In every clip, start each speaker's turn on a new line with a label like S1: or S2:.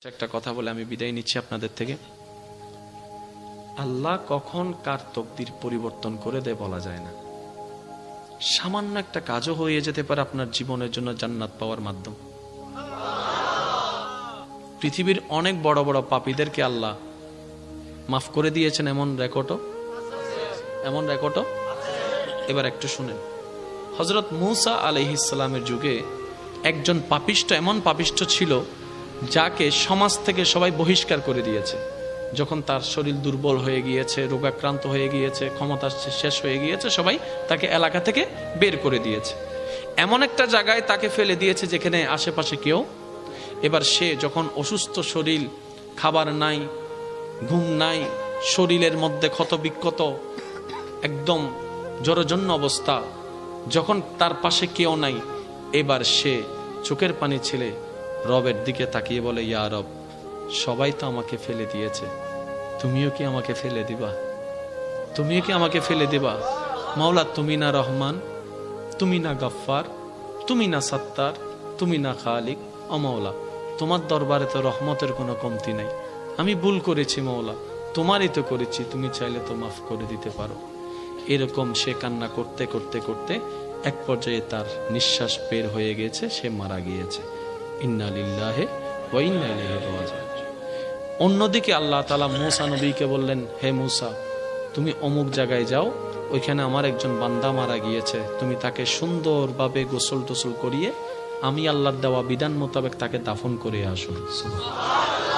S1: একটা কথা বলে আমি বিদায় নিচ্ছি আপনাদের থেকে। আল্লাহ কখন কার তকদির পরিবর্তন করে দেয় বলা যায় না। সামান্য একটা কাজও হয়ে যেতে পারে আপনার জীবনের জন্য জান্নাত পাওয়ার মাধ্যম। পৃথিবীর অনেক বড় বড় পাপীদেরকে আল্লাহ মাফ করে দিয়েছেন, এমন রেকর্ডও। এবার একটু শুনেন, হযরত মূসা আলাইহিস সালামের যুগে একজন পাপিষ্ঠ, এমন পাপিষ্ঠ ছিল যাকে সমাজ থেকে সবাই বহিষ্কার করে দিয়েছে। যখন তার শরীর দুর্বল হয়ে গিয়েছে, রোগাক্রান্ত হয়ে গিয়েছে, ক্ষমতা শেষ হয়ে গিয়েছে, সবাই তাকে এলাকা থেকে বের করে দিয়েছে। এমন একটা জায়গায় তাকে ফেলে দিয়েছে যেখানে আশেপাশে কেউ। এবার সে যখন অসুস্থ শরীর, খাবার নাই, ঘুম নাই, শরীরের মধ্যে ক্ষত বিক্ষত, একদম জরজন্য অবস্থা, যখন তার পাশে কেউ নাই, এবার সে চোখের পানি ছেলে রবের দিকে তাকিয়ে বলে, ইয়া রব, সবাই তো আমাকে ফেলে দিয়েছে, তুমিও কি আমাকে ফেলে দিবা? মাওলা, তুমি না রহমান, তুমি না গফফার, তুমি না সত্তার, তুমি না খালিক। ও মাওলা, তোমার দরবারে তো রহমতের কোনো কমতি নাই। আমি ভুল করেছি মাওলা, তোমারই তো করেছি, তুমি চাইলে তো মাফ করে দিতে পারো। এরকম সে কান্না করতে করতে করতে এক পর্যায়ে তার নিঃশ্বাস বের হয়ে গেছে, সে মারা গিয়েছে। ইন্না লিল্লাহি ওয়া ইন্না ইলাইহি রাজিউন। অন্যদিকে আল্লাহ তাআলা মূসা নবীকে বললেন, হে মূসা, তুমি অমুক জায়গায় যাও, ওইখানে আমার একজন বান্দা মারা গিয়েছে, তুমি তাকে সুন্দরভাবে গোসল টোসল করিয়ে আমি আল্লাহর দেওয়া বিধান মোতাবেক তাকে দাফন করে আসুন।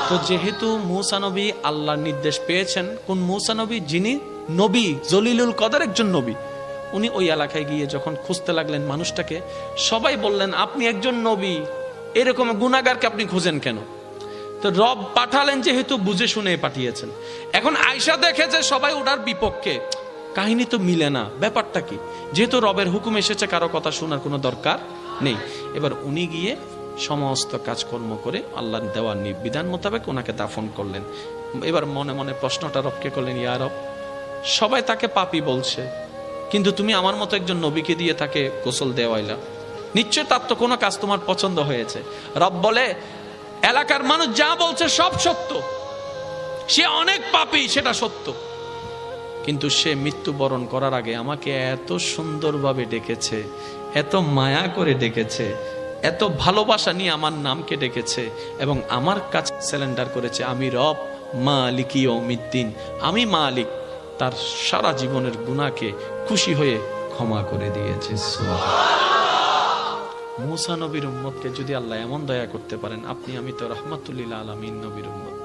S1: তো যেহেতু মূসা নবী আল্লাহর নির্দেশ পেয়েছেন, কোন মূসা নবী? যিনি নবী, জলিলুল কদর একজন নবী। উনি ওই এলাকায় গিয়ে যখন খুঁজতে লাগলেন মানুষটাকে, সবাই বললেন, আপনি একজন নবী, এরকম গুনাহগারকে আপনি খুঁজেন কেন? তো রব পাঠালেন, যেহেতু বুঝে শুনে পাঠিয়েছেন। এখন আয়েশা দেখে যে সবাই ওটার বিপক্ষে, কাহিনী তো মিলে না, ব্যাপারটা কি? যেহেতু রবের হুকুম এসেছে, কারো কথা শোনার কোনো দরকার নেই। এবার উনি গিয়ে সমস্ত কাজকর্ম করে আল্লাহর দেওয়ার বিধান মোতাবেক ওনাকে দাফন করলেন। এবার মনে মনে প্রশ্নটা রবকে করলেন, ইয়া রব, সবাই তাকে পাপী বলছে, কিন্তু তুমি আমার মতো একজন নবীকে দিয়ে তাকে গোসল দেওয়াইলা, নিশ্চয় তার তো কোনো কাজ তোমার পছন্দ হয়েছে। রব বলে, এলাকার মানুষ যা বলছে সব সত্য, সে অনেক পাপী, সেটা সত্য, কিন্তু সে মৃত্যুবরণ করার আগে আমাকে এত সুন্দরভাবে ডেকেছে, এত মায়া করে ডেকেছে, এত ভালোবাসা নিয়ে আমার নামকে ডেকেছে এবং আমার কাছে স্যালেন্ডার করেছে, আমি রব মালিক ইয়াউমিদ্দিন, আমি মালিক। তার সারা জীবনের গুনাহকে খুশি হয়ে ক্ষমা করে দিয়েছে। মূসা নবীর উম্মতকে যদি আল্লাহ এমন দয়া করতে পারেন, আপনি আমি তো রাহমাতুল লিল আলামিন নবীর উম্মত।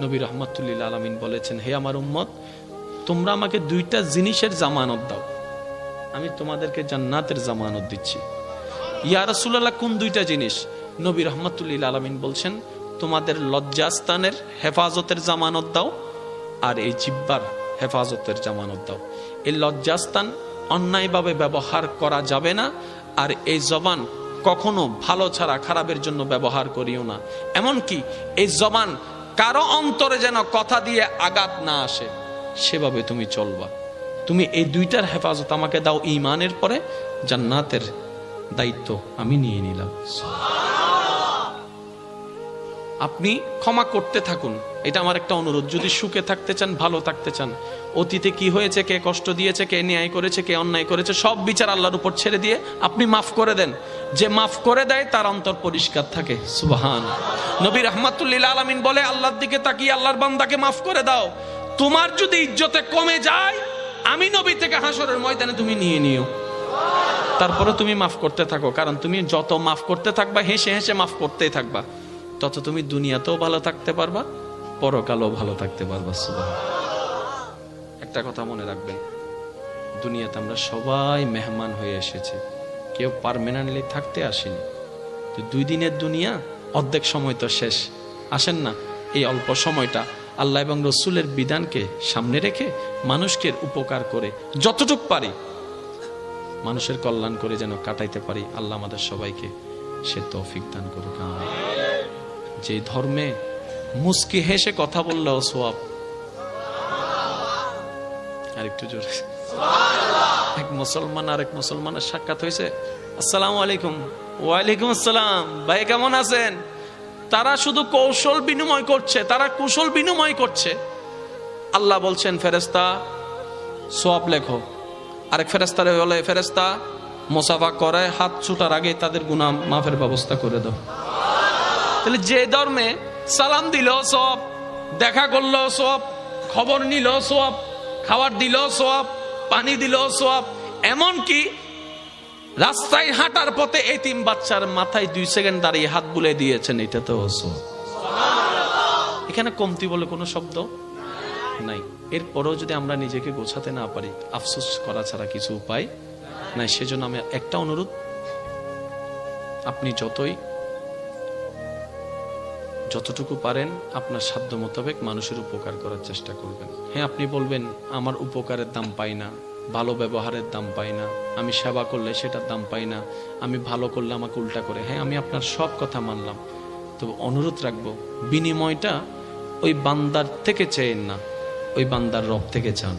S1: নবী রাহমাতুল লিল আলামিন বলেছেন, হে আমার উম্মত, তোমরা আমাকে দুইটা জিনিসের জামানত দাও, আমি তোমাদেরকে জান্নাতের জামানত দিচ্ছি। ইয়া রাসূলুল্লাহ, কোন দুইটা জিনিস? নবী রাহমাতুল লিল আলামিন বলছেন, তোমাদের লজ্জাস্থানের হেফাজতের জামানত দাও, আর এই জিহ্বার হেফাজতের জামানত দাও। এই লজ্জাস্থান অন্যায়ভাবে ব্যবহার করা যাবে না, আর এই জবান কখনো ভালো ছাড়া খারাপের জন্য ব্যবহার করিও না। এমনকি এই জবান কারো অন্তরে যেন কথা দিয়ে আঘাত না আসে, সেভাবে তুমি চলবা। তুমি এই দুইটার হেফাজত আমাকে দাও, ঈমানের পরে জান্নাতের দায়িত্ব আমি নিয়ে নিলাম। আপনি ক্ষমা করতে থাকুন, এটা আমার একটা অনুরোধ। যদি সুখে থাকতে চান, ভালো থাকতে চান, অতীতে কি হয়েছে, কে কষ্ট দিয়েছে, কে ন্যায় করেছে, কে অন্যায় করেছে, সব বিচার আল্লাহর উপর ছেড়ে দিয়ে আপনি মাফ করে দেন। যে মাফ করে দেয় তার অন্তর পরিষ্কার থাকে। সুবহান। নবী রাহমাতুল লিল আলামিন বলে, আল্লাহর দিকে তাকিয়ে আল্লাহর বান্দাকে মাফ করে দাও। তোমার যদি ইজ্জতে কমে যায়, আমি নবী থেকে হাসরের ময়দানে তুমি নিয়ে নিও, তারপরে তুমি মাফ করতে থাকো। কারণ তুমি যত মাফ করতে থাকবা, হেসে হেসে মাফ করতেই থাকবা, তত তুমি দুনিয়াতেও ভালো থাকতে পারবা, পরকালেও ভালো থাকতে পারবা। সুবহান। একটা কথা মনে রাখবেন, দুনিয়াতে আমরা সবাই মেহমান হয়ে এসেছি, কেউ পার্মানেন্টলি থাকতে আসেনি। তো 2 দিনের দুনিয়া, অর্ধেক সময় তো শেষ। আসেন না, এই অল্প সময়টা আল্লাহ এবং রসুলের বিধানকে সামনে রেখে মানুষকে উপকার করে যতটুকু পারি মানুষের কল্যাণ করে যেন কাটাইতে পারি। আল্লাহ আমাদের সবাইকে সে তৌফিক দান করুক। যে ধর্মে মুস্কি হেসে কথা বললেও সওয়াব। আরেকটু জোরে। এক মুসলমান আরেক মুসলমানের সাক্ষাৎ হয়েছে, আসসালামু আলাইকুম। ওয়ালাইকুম আসসালাম, ভাই কেমন আছেন? তারা শুধু কৌশল বিনিময় করছে, তারা কুশল বিনিময় করছে। আল্লাহ বলছেন ফেরেশতা সওয়াব লেখো, আরেক ফেরেশতারে বলে ফেরেশতা মুসাফা করে হাত ছুটার আগে তাদের গুনাহ মাফের ব্যবস্থা করে দাও। তাহলে যে ধর্মে সালাম দিল সওয়াব, দেখা করলো সওয়াব, খবর নিল সওয়াব, খাবার দিল সওয়াব, পানি দিল সওয়াব, এমনকি রাস্তায় হাঁটার পথে এতিম বাচ্চার মাথায় 2 সেকেন্ড দাঁড়িয়ে হাত বুলিয়ে দিয়েছেন, এটা তো সওয়াব। এখানে কমতি বলে কোনো শব্দ নাই। এরপরেও যদি আমরা নিজেকে গোছাতে না পারি, আফসোস করা ছাড়া কিছু উপায় নাই। সেজন্য আমি একটা অনুরোধ, আপনি যতটুকু পারেন আপনার সাধ্য মোতাবেক মানুষের উপকার করার চেষ্টা করবেন। হ্যাঁ, আপনি বলবেন আমার উপকারের দাম পাই না, ভালো ব্যবহারের দাম পাই না, আমি সেবা করলে সেটার দাম পাই না, আমি ভালো করলে আমাকে উল্টা করে। হ্যাঁ, আমি আপনার সব কথা মানলাম, তবে অনুরোধ রাখবো বিনিময়টা ওই বান্দার থেকে চেয়েন না, ওই বান্দার রব থেকে চান।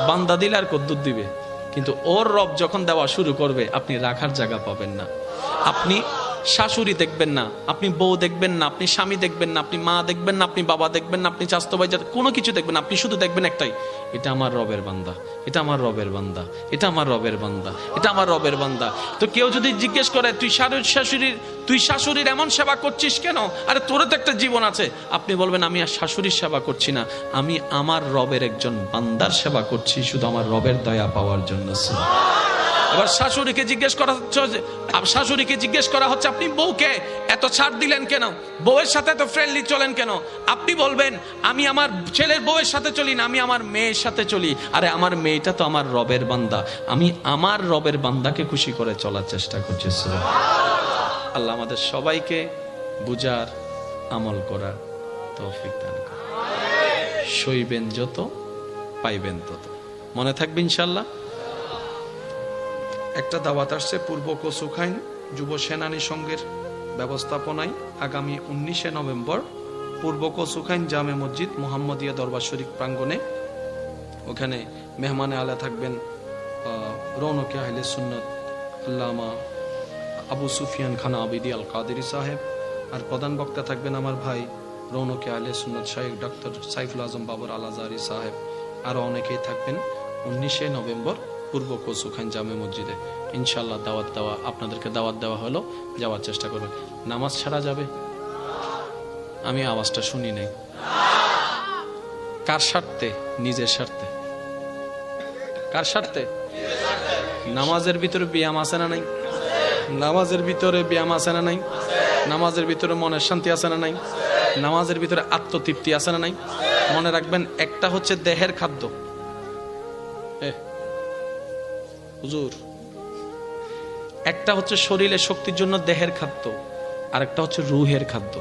S1: বান্দা দিলে আর কদ্দুর দিবে, কিন্তু ওর রব যখন দেওয়া শুরু করবে আপনি রাখার জায়গা পাবেন না। আপনি শাশুড়ি দেখবেন না, আপনি বউ দেখবেন না, আপনি স্বামী দেখবেন না, আপনি মা দেখবেন না, আপনি বাবা দেখবেন না, আপনি চাচতো ভাই, কোনো কিছু দেখবেন না। আপনি শুধু দেখবেন একটাই, এটা আমার রবের বান্দা, এটা আমার রবের বান্দা, এটা আমার রবের বান্দা, এটা আমার রবের বান্দা। তো কেউ যদি জিজ্ঞেস করে তুই শাশুড়ির এমন সেবা করছিস কেন, আরে তোর তো একটা জীবন আছে, আপনি বলবেন আমি আর শাশুড়ির সেবা করছি না, আমি আমার রবের একজন বান্দার সেবা করছি, শুধু আমার রবের দয়া পাওয়ার জন্য। এবার শাশুড়িকে জিজ্ঞেস করা হচ্ছে আপনি বউকে এত ছাড় দিলেন কেন, বউয়ের সাথে এত ফ্রেন্ডলি চলেন কেন? আপনি বলবেন আমি আমার ছেলের বউয়ের সাথে চলি না, আমি আমার মেয়ের সাথে চলি। আরে আমার মেয়েটা তো আমার রবের বান্দা, আমি আমার রবের বান্দাকে খুশি করে চলার চেষ্টা করছি। আল্লাহ আমাদের সবাইকে বুঝার, আমল করার তৌফিক দান করুন। সইবেন যত পাইবেন তত। মনে থাকবে ইনশাআল্লাহ। একটা দাওয়াত আসছে পূর্ব কচুখাইন যুব সেনানী সংঘের ব্যবস্থাপনায় আগামী 19শে নভেম্বর পূর্ব কচুখাইন জামে মসজিদ মোহাম্মদিয়া দরবার শরীফ প্রাঙ্গণে। ওখানে মেহমানে আলা থাকবেন রৌনকে আহলে সুন্নাত আল্লামা আবু সুফিয়ান খান আবিদি আল কাদেরি সাহেব, আর প্রধান বক্তা থাকবেন আমার ভাই রৌনকে আহলে সুন্নাত শাইখ ডক্টর সাইফুল আজম বাবর আল আজহারি সাহেব। আরো অনেকেই থাকবেন 19শে নভেম্বর পূর্ব কচুখাইন জামে মসজিদে। ইনশাল্লাহ আপনাদেরকে দাওয়াত দেওয়া হলো, যাওয়ার চেষ্টা করবেন। নামাজ ছাড়া যাবে? আমি আওয়াজটা শুনি নাই। কার স্বার্থে? নিজের স্বার্থে। কার স্বার্থে? নামাজের ভিতরে ব্যায়াম আছে না নাই? নামাজের ভিতরে ব্যায়াম আছে না নাই? নামাজের ভিতরে মনের শান্তি আছে না নাই? নামাজের ভিতরে আত্মতৃপ্তি আছে না নাই? মনে রাখবেন, একটা হচ্ছে দেহের খাদ্য, হুজুর, একটা হচ্ছে শরীরের শক্তির জন্য দেহের খাদ্য, আর একটা হচ্ছে রুহের খাদ্য।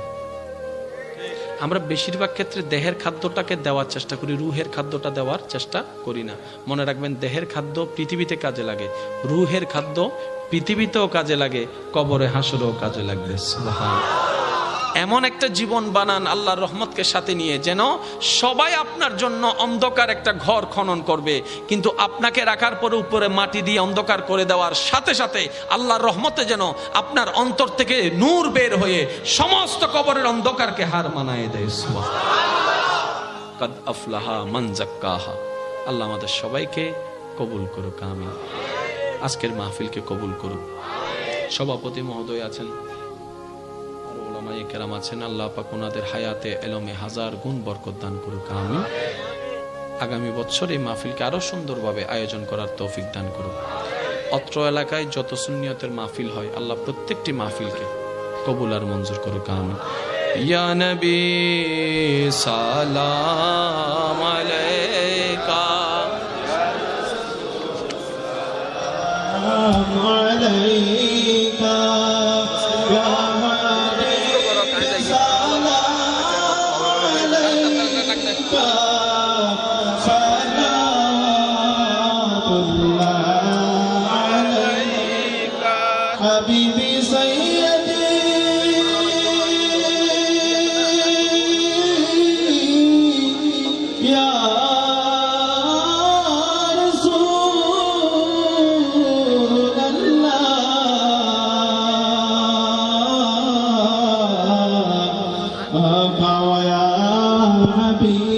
S1: আমরা বেশিরভাগ ক্ষেত্রে দেহের খাদ্যটাকে দেওয়ার চেষ্টা করি, রুহের খাদ্যটা দেওয়ার চেষ্টা করি না। মনে রাখবেন, দেহের খাদ্য পৃথিবীতে কাজে লাগে, রুহের খাদ্য পৃথিবীতেও কাজে লাগে, কবরে হাসরেও কাজে লাগবে। সুবহানাল্লাহ। এমন একটা জীবন বানান আল্লাহর রহমতকে সাথে নিয়ে, যেন সবাই আপনার জন্য অন্ধকার একটা ঘর খনন করবে, কিন্তু আপনাকে রাখার পরে উপরে মাটি দিয়ে অন্ধকার করে দেওয়ার সাথে সাথে আল্লাহর রহমতে যেন আপনার অন্তর থেকে নূর বের হয়ে সমস্ত কবরের অন্ধকারকে হার মানায় দেয়। সুবহানাল্লাহ। কাদ আফলাহা মান যাক্কাহা। আল্লাহ আমাদের সবাইকে কবুল করুক, আমিন। আজকের মাহফিলকে কবুল করুক। সভাপতি মহোদয় আছেন, কেরাম আছেন, আল্লাহ পাক ওনাদের হায়াতে এলমে হাজার গুণ বরকত দান করুক, আমিন। আগামী বছর এই মাহফিলকে আরো সুন্দরভাবে আয়োজন করার তৌফিক দান করুক। অত্র এলাকায় যত সুন্নিয়তের মাহফিল হয়, আল্লাহ প্রত্যেকটি মাহফিলকে কবুল আর মঞ্জুর করুক, আমিন। ইয়া নবী সালাম আলাইকা আলাইকা
S2: حبيبي سيدي يا رسول الله ويا حبيبي